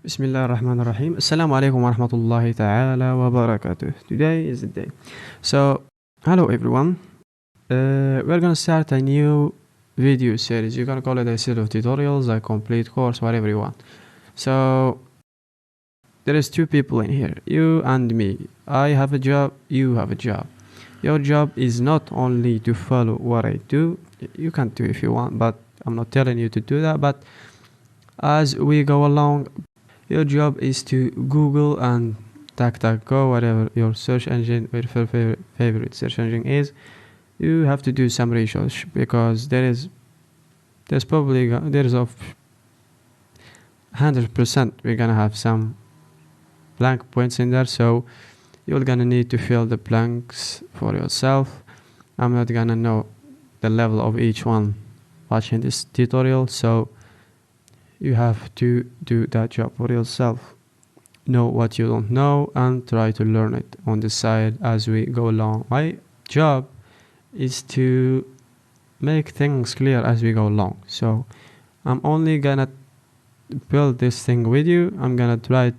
Bismillah ar-Rahman ar-Rahim. Assalamu alaikum wa rahmatullahi ta'ala wa barakatuh. Today is the day. So, hello everyone. We're gonna start a new video series. You can call it a set of tutorials, a complete course, whatever you want. So, there is two people in here, you and me. I have a job, you have a job. Your job is not only to follow what I do. You can do if you want, but I'm not telling you to do that. But as we go along, your job is to Google and DuckDuckGo, whatever your search engine, your favorite search engine is. You have to do some research because there's of 100% we're gonna have some blank points in there, so you're gonna need to fill the blanks for yourself. I'm not gonna know the level of each one watching this tutorial, so you have to do that job for yourself. Know what you don't know and try to learn it on the side as we go along. My job is to make things clear as we go along. So I'm only gonna build this thing with you. I'm gonna try,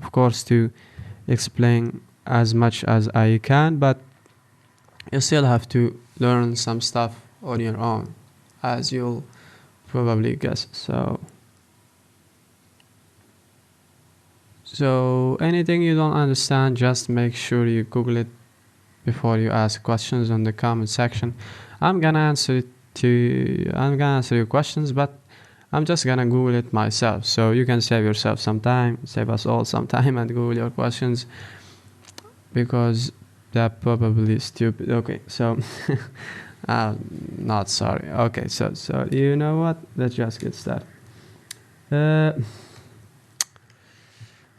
of course, to explain as much as I can, but you still have to learn some stuff on your own, as you'll probably guess. So anything you don't understand, just make sure you Google it before you ask questions on the comment section. I'm gonna answer your questions, but I'm just gonna Google it myself, so you can save yourself some time, save us all some time, and Google your questions, because they're probably stupid. Okay, so not sorry. Okay, so you know what? Let's just get started.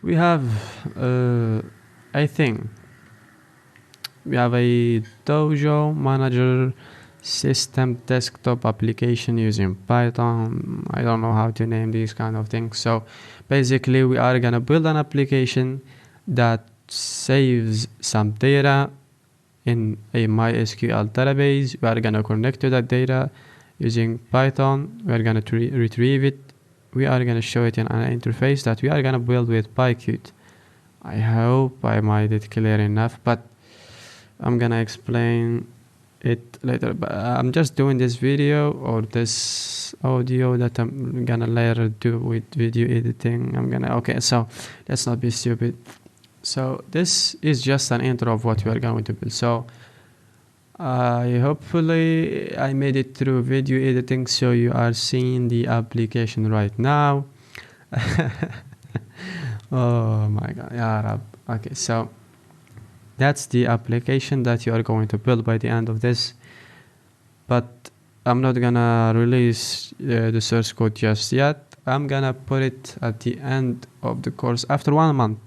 We have I think we have a dojo manager system desktop application using Python. I don't know how to name these kind of things. So basically we are gonna build an application that saves some data in a MySQL database. We are gonna connect to that data using Python. We are gonna retrieve it. We are gonna show it in an interface that we are gonna build with PyQt. I hope I made it clear enough, but I'm gonna explain it later. But I'm just doing this video or this audio that I'm gonna later do with video editing. Okay, so let's not be stupid. So this is just an intro of what we are going to build. So hopefully I made it through video editing, so you are seeing the application right now. Oh my god, ya Rab. Okay, so that's the application that you are going to build by the end of this, but I'm not gonna release the source code just yet. I'm gonna put it at the end of the course after 1 month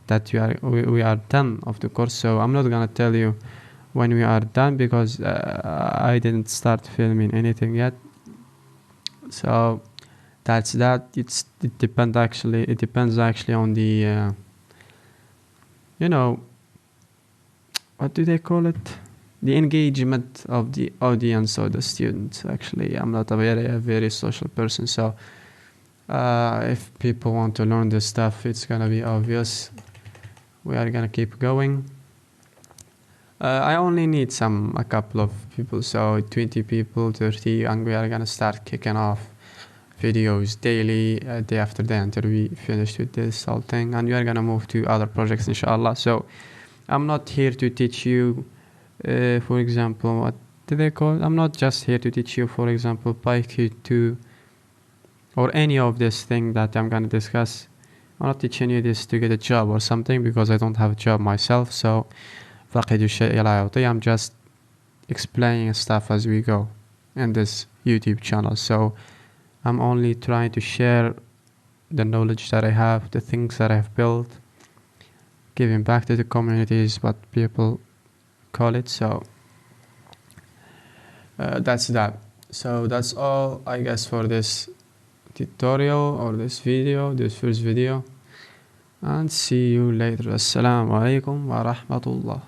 that we are done of the course. So I'm not gonna tell you when we are done, because I didn't start filming anything yet. So that's that. It depends actually on the you know, what do they call it, the engagement of the audience or the students. Actually, I'm not a very social person, so if people want to learn this stuff, it's gonna be obvious. We are gonna keep going. I only need a couple of people, so 20 people, 30, and we are gonna start kicking off videos daily, day after day, until we finish with this whole thing, and we are gonna move to other projects, inshallah. So I'm not here to teach you, for example, what do they call? I'm not just here to teach you, for example, PyQt or any of this thing that I'm gonna discuss. I'm not teaching you this to get a job or something, because I don't have a job myself. So I'm just explaining stuff as we go in this YouTube channel. So I'm only trying to share the knowledge that I have, the things that I've built, giving back to the community is what people call it. So that's that. So that's all, I guess, for this tutorial or this first video, and see you later. Assalamu alaikum wa rahmatullah.